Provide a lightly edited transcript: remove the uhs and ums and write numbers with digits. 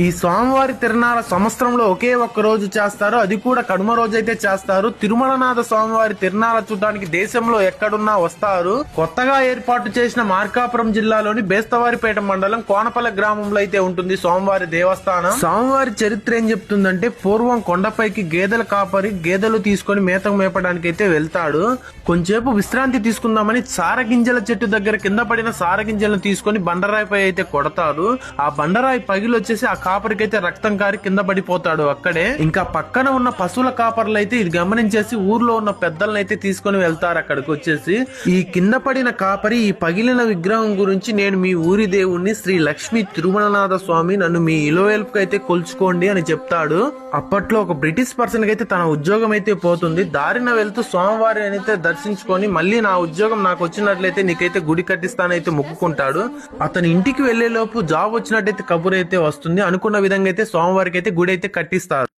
ఈ స్వామివారి తిరునాళ్ళ సంవత్సరంలో ఒకే ఒక్క రోజు చేస్తారు, అది కూడా కనుమ రోజు అయితే చేస్తారు. తిరుమలనాథ స్వామివారి తిరునాళ్ళ చూడడానికి దేశంలో ఎక్కడున్నా వస్తారు. కొత్తగా ఏర్పాటు చేసిన మార్కాపురం జిల్లాలోని బేస్తవారిపేట మండలం కోనపల్లి గ్రామంలో అయితే ఉంటుంది స్వామివారి దేవస్థానం. స్వామివారి చరిత్ర ఏం చెప్తుందంటే, పూర్వం కొండపైకి గేదెల కాపరి గేదెలు తీసుకొని మేతకు మేపడానికి అయితే వెళ్తాడు. కొంచెంసేపు విశ్రాంతి తీసుకుందామని సారగింజల చెట్టు దగ్గర కింద పడిన సారగింజలను తీసుకొని బండరాయిపై అయితే కొడతారు. ఆ బండరాయి పగిలి వచ్చేసి ఆ కాపరికైతే రక్తం కారి కింద పడిపోతాడు అక్కడే. ఇంకా పక్కన ఉన్న పశువుల కాపర్లు అయితే ఇది గమనించేసి ఊర్లో ఉన్న పెద్దలను అయితే తీసుకొని వెళ్తారు అక్కడికి వచ్చేసి. ఈ కింద పడిన కాపరి ఈ పగిలిన విగ్రహం గురించి, నేను మీ ఊరి దేవుణ్ణి శ్రీ లక్ష్మీ తిరుమలనాథ స్వామి, నన్ను మీ ఇలోవెల్పుకి అయితే కొలుచుకోండి అని చెప్తాడు. అప్పట్లో ఒక బ్రిటిష్ పర్సన్ కి అయితే తన ఉద్యోగం అయితే పోతుంది. దారిన వెళ్తూ స్వామివారి అయితే దర్శించుకొని, మళ్ళీ నా ఉద్యోగం నాకు వచ్చినట్లయితే నీకైతే గుడి కట్టిస్తానైతే మొక్కుకుంటాడు. అతని ఇంటికి వెళ్లే లోపు జాబ్ వచ్చినట్టయితే కబుర్ అయితే వస్తుంది. అనుకున్న విధంగా అయితే స్వామివారికి అయితే గుడి అయితే కట్టిస్తారు.